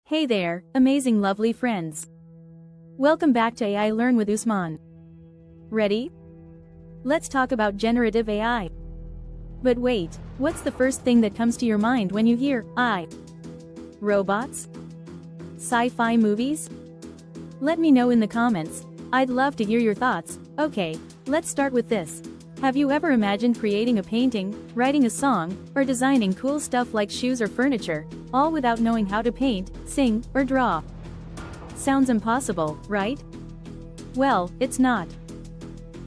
Hey there, amazing lovely friends. Welcome back to AI Learn with Usman. Ready? Let's talk about generative AI. But wait, what's the first thing that comes to your mind when you hear AI? Robots? Sci-fi movies? Let me know in the comments. I'd love to hear your thoughts. Okay, let's start with this. Have you ever imagined creating a painting, writing a song, or designing cool stuff like shoes or furniture, all without knowing how to paint, sing, or draw? Sounds impossible, right? Well, it's not.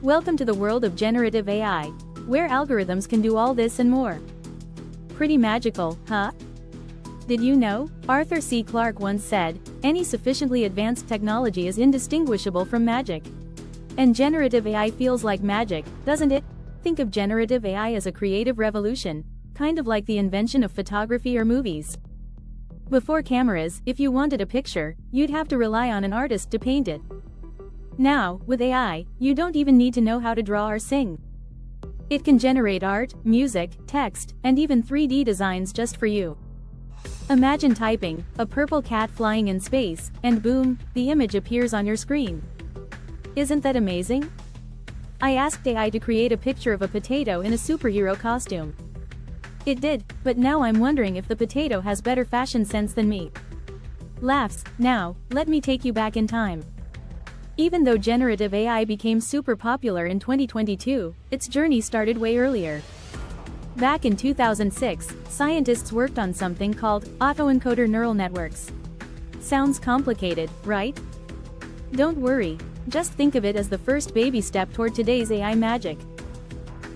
Welcome to the world of generative AI, where algorithms can do all this and more. Pretty magical, huh? Did you know? Arthur C. Clarke once said, "Any sufficiently advanced technology is indistinguishable from magic." And generative AI feels like magic, doesn't it? Think of generative AI as a creative revolution, kind of like the invention of photography or movies. Before cameras, if you wanted a picture, you'd have to rely on an artist to paint it. Now, with AI, you don't even need to know how to draw or sing. It can generate art, music, text, and even 3D designs just for you. Imagine typing, a purple cat flying in space, and boom, the image appears on your screen. Isn't that amazing? I asked AI to create a picture of a potato in a superhero costume. It did, but now I'm wondering if the potato has better fashion sense than me. Laughs. Now, let me take you back in time. Even though generative AI became super popular in 2022, its journey started way earlier. Back in 2006, scientists worked on something called autoencoder neural networks. Sounds complicated, right? Don't worry. Just think of it as the first baby step toward today's AI magic.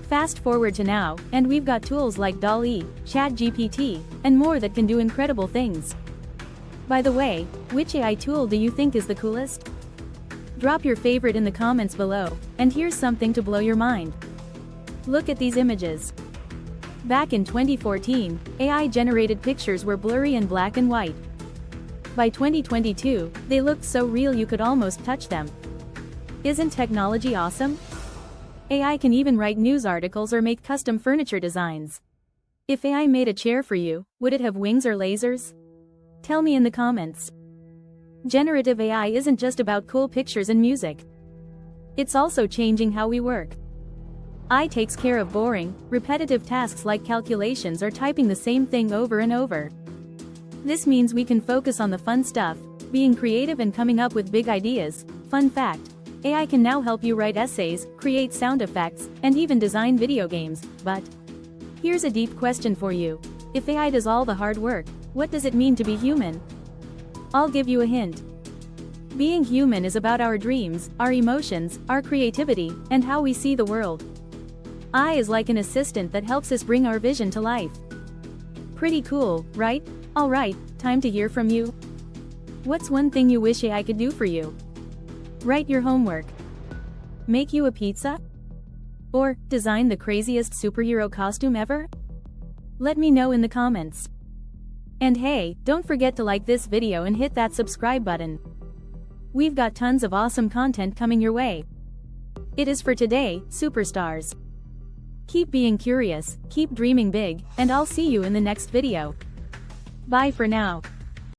Fast forward to now, and we've got tools like DALL-E, ChatGPT, and more that can do incredible things. By the way, which AI tool do you think is the coolest? Drop your favorite in the comments below, and here's something to blow your mind. Look at these images. Back in 2014, AI-generated pictures were blurry and black and white. By 2022, they looked so real you could almost touch them. Isn't technology awesome? AI can even write news articles or make custom furniture designs. If AI made a chair for you, would it have wings or lasers? Tell me in the comments. Generative AI isn't just about cool pictures and music. It's also changing how we work. AI takes care of boring, repetitive tasks like calculations or typing the same thing over and over. This means we can focus on the fun stuff, being creative and coming up with big ideas. Fun fact: AI can now help you write essays, create sound effects, and even design video games. But here's a deep question for you. If AI does all the hard work, what does it mean to be human? I'll give you a hint. Being human is about our dreams, our emotions, our creativity, and how we see the world. AI is like an assistant that helps us bring our vision to life. Pretty cool, right? Alright, time to hear from you. What's one thing you wish AI could do for you? Write your homework. Make you a pizza? Or design the craziest superhero costume ever? Let me know in the comments. And hey, don't forget to like this video and hit that subscribe button. We've got tons of awesome content coming your way. It is for today, superstars. Keep being curious, keep dreaming big, and I'll see you in the next video. Bye for now.